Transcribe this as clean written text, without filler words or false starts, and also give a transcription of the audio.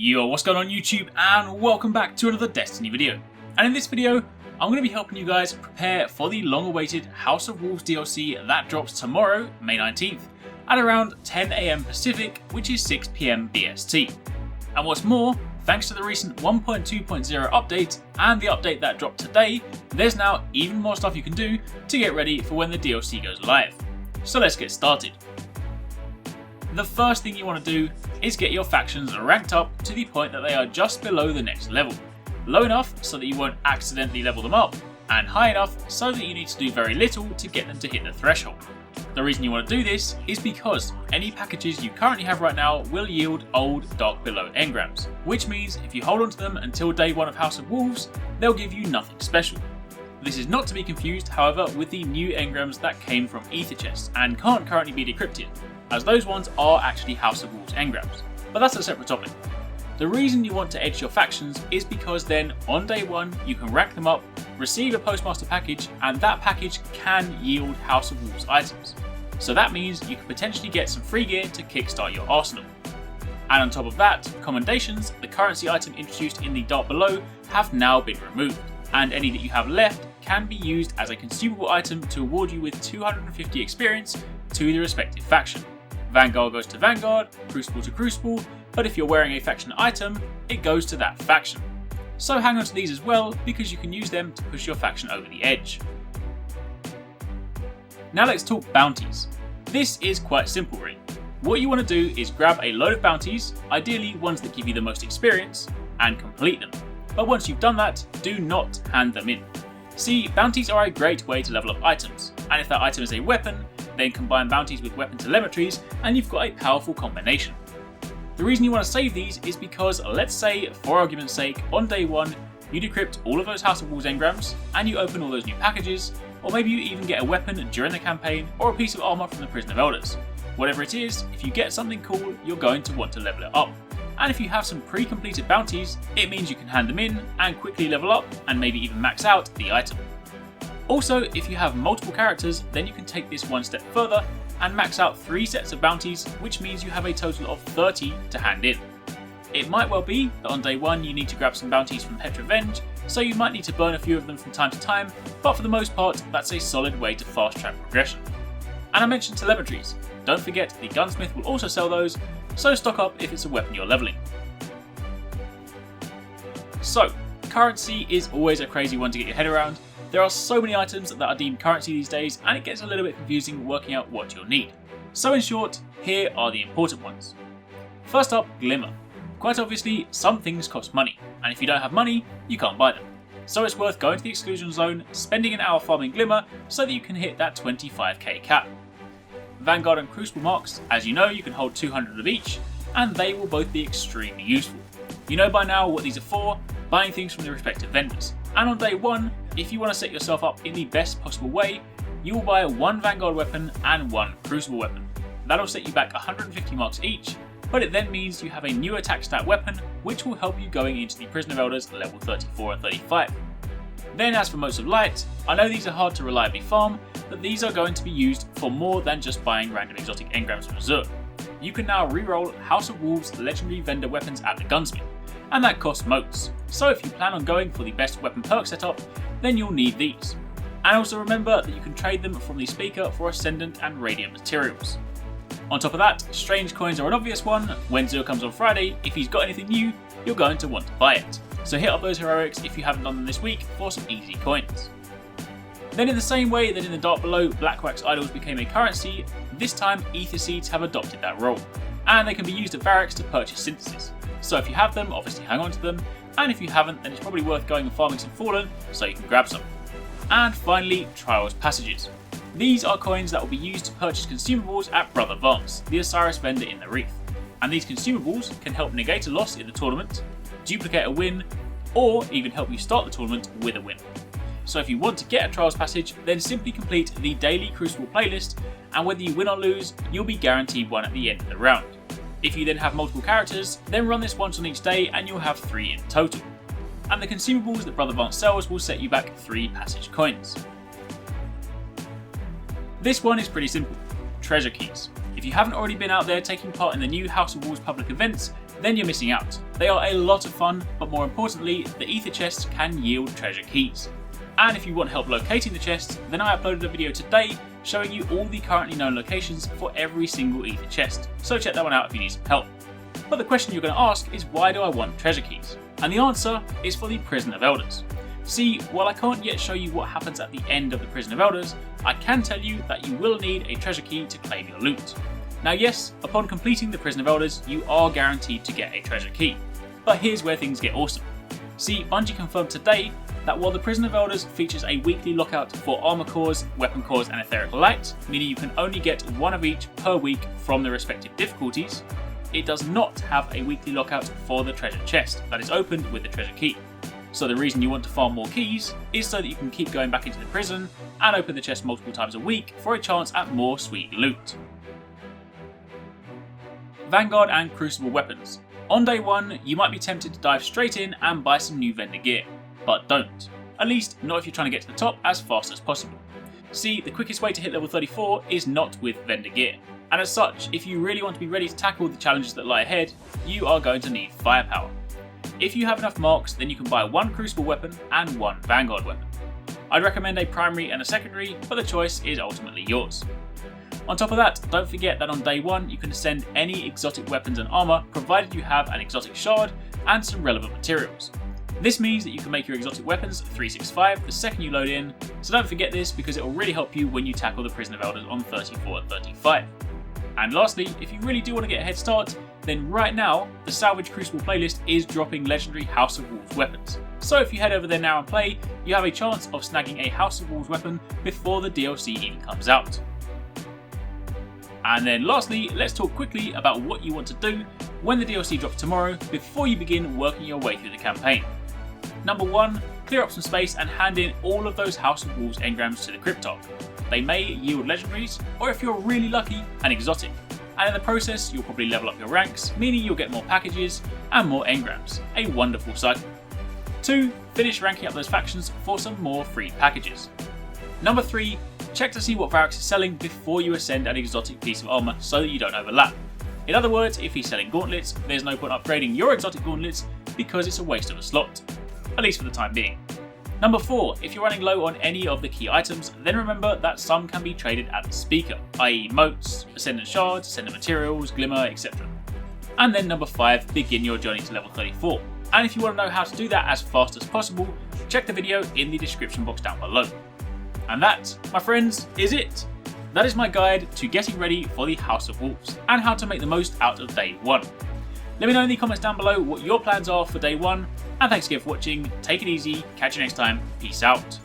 Yo, what's going on YouTube, and welcome back to another Destiny video. And in this video, I'm going to be helping you guys prepare for the long-awaited House of Wolves DLC that drops tomorrow, May 19th, at around 10 AM Pacific, which is 6 PM BST. And what's more, thanks to the recent 1.2.0 update and the update that dropped today, there's now even more stuff you can do to get ready for when the DLC goes live. So let's get started. The first thing you want to do is get your factions ranked up to the point that they are just below the next level. Low enough so that you won't accidentally level them up, and high enough so that you need to do very little to get them to hit the threshold. The reason you want to do this is because any packages you currently have right now will yield old Dark Below engrams, which means if you hold on to them until day 1 of House of Wolves, they'll give you nothing special. This is not to be confused, however, with the new engrams that came from Ether chests and can't currently be decrypted, as those ones are actually House of Wolves engrams, but that's a separate topic. The reason you want to edge your factions is because then on day 1 you can rank them up, receive a Postmaster package, and that package can yield House of Wolves items. So that means you can potentially get some free gear to kickstart your arsenal. And on top of that, commendations, the currency item introduced in the Dark Below, have now been removed, and any that you have left can be used as a consumable item to award you with 250 experience to the respective faction. Vanguard goes to Vanguard, Crucible to Crucible, but if you're wearing a faction item, it goes to that faction. So hang on to these as well, because you can use them to push your faction over the edge. Now let's talk bounties. This is quite simple really. What you want to do is grab a load of bounties, ideally ones that give you the most experience, and complete them. But once you've done that, do not hand them in. See, bounties are a great way to level up items, and if that item is a weapon, then combine bounties with weapon telemetries and you've got a powerful combination. The reason you want to save these is because, let's say, for argument's sake, on day 1 you decrypt all of those House of Wolves engrams and you open all those new packages, or maybe you even get a weapon during the campaign or a piece of armour from the Prison of Elders. Whatever it is, if you get something cool, you're going to want to level it up. And if you have some pre-completed bounties, it means you can hand them in and quickly level up and maybe even max out the item. Also, if you have multiple characters, then you can take this one step further and max out 3 sets of bounties, which means you have a total of 30 to hand in. It might well be that on day 1 you need to grab some bounties from Petrovenge, so you might need to burn a few of them from time to time, but for the most part, that's a solid way to fast track progression. And I mentioned telemetries. Don't forget the gunsmith will also sell those, so stock up if it's a weapon you're leveling. So, currency is always a crazy one to get your head around. There are so many items that are deemed currency these days, and it gets a little bit confusing working out what you'll need. So in short, here are the important ones. First up, Glimmer. Quite obviously, some things cost money, and if you don't have money, you can't buy them. So it's worth going to the exclusion zone, spending an hour farming Glimmer so that you can hit that 25k cap. Vanguard and Crucible marks, as you know, you can hold 200 of each, and they will both be extremely useful. You know by now what these are for, buying things from the respective vendors. And on day 1, if you want to set yourself up in the best possible way, you will buy 1 Vanguard weapon and 1 Crucible weapon. That'll set you back 150 marks each, but it then means you have a new attack stat weapon, which will help you going into the Prison of Elders level 34 and 35. Then as for Motes of Light, I know these are hard to reliably farm, but these are going to be used for more than just buying random exotic engrams from Azure. You can now reroll House of Wolves legendary vendor weapons at the gunsmith, and that costs motes. So if you plan on going for the best weapon perk setup, then you'll need these. And also remember that you can trade them from the speaker for Ascendant and Radiant materials. On top of that, strange coins are an obvious one. When Zero comes on Friday, if he's got anything new, you're going to want to buy it. So hit up those heroics if you haven't done them this week for some easy coins. Then in the same way that in the Dark Below Black Wax idols became a currency, this time Ether Seeds have adopted that role, and they can be used at Arekkz to purchase synthesis. So if you have them, obviously hang on to them, and if you haven't, then it's probably worth going and farming some Fallen so you can grab some. And finally, Trials Passages. These are coins that will be used to purchase consumables at Brother Vance, the Osiris vendor in the Reef. And these consumables can help negate a loss in the tournament, duplicate a win, or even help you start the tournament with a win. So if you want to get a Trials Passage, then simply complete the daily Crucible playlist, and whether you win or lose, you'll be guaranteed one at the end of the round. If you then have multiple characters, then run this once on each day and you'll have 3 in total. And the consumables that Brother Vance sells will set you back 3 passage coins. This one is pretty simple. Treasure keys. If you haven't already been out there taking part in the new House of Wolves public events, then you're missing out. They are a lot of fun, but more importantly, the ether chests can yield treasure keys. And if you want help locating the chests, then I uploaded a video today showing you all the currently known locations for every single ether chest, so check that one out if you need some help. But the question you're going to ask is, why do I want treasure keys? And the answer is for the Prison of Elders. See, while I can't yet show you what happens at the end of the Prison of Elders, I can tell you that you will need a treasure key to claim your loot. Now yes, upon completing the Prison of Elders, you are guaranteed to get a treasure key. But here's where things get awesome. See, Bungie confirmed today that while the Prison of Elders features a weekly lockout for armor cores, weapon cores and etheric light, meaning you can only get one of each per week from the respective difficulties, it does not have a weekly lockout for the treasure chest that is opened with the treasure key. So the reason you want to farm more keys is so that you can keep going back into the prison and open the chest multiple times a week for a chance at more sweet loot. Vanguard and Crucible weapons. On day 1, you might be tempted to dive straight in and buy some new vendor gear, but don't. At least not if you're trying to get to the top as fast as possible. See, the quickest way to hit level 34 is not with vendor gear, and as such, if you really want to be ready to tackle the challenges that lie ahead, you are going to need firepower. If you have enough marks, then you can buy one Crucible weapon and one Vanguard weapon. I'd recommend a primary and a secondary, but the choice is ultimately yours. On top of that, don't forget that on day 1 you can ascend any exotic weapons and armor provided you have an exotic shard and some relevant materials. This means that you can make your exotic weapons 365 the second you load in, so don't forget this because it will really help you when you tackle the Prison of Elders on 34 and 35. And lastly, if you really do want to get a head start, then right now, the Salvage Crucible playlist is dropping legendary House of Wolves weapons. So if you head over there now and play, you have a chance of snagging a House of Wolves weapon before the DLC even comes out. And then lastly, let's talk quickly about what you want to do when the DLC drops tomorrow before you begin working your way through the campaign. Number 1, clear up some space and hand in all of those House of Wolves engrams to the Cryptop. They may yield legendaries, or if you're really lucky, an exotic. And in the process, you'll probably level up your ranks, meaning you'll get more packages and more engrams. A wonderful cycle. 2, finish ranking up those factions for some more free packages. Number 3, check to see what Arekkz is selling before you ascend an exotic piece of armor so that you don't overlap. In other words, if he's selling gauntlets, there's no point upgrading your exotic gauntlets because it's a waste of a slot. At least for the time being. Number 4, if you're running low on any of the key items, then remember that some can be traded at the speaker, i.e. motes, ascendant shards, ascendant materials, glimmer, etc. And then number 5, begin your journey to level 34. And if you want to know how to do that as fast as possible, check the video in the description box down below. And that, my friends, is it. That is my guide to getting ready for the House of Wolves and how to make the most out of day 1. Let me know in the comments down below what your plans are for day 1, and thanks again for watching, take it easy, catch you next time, peace out.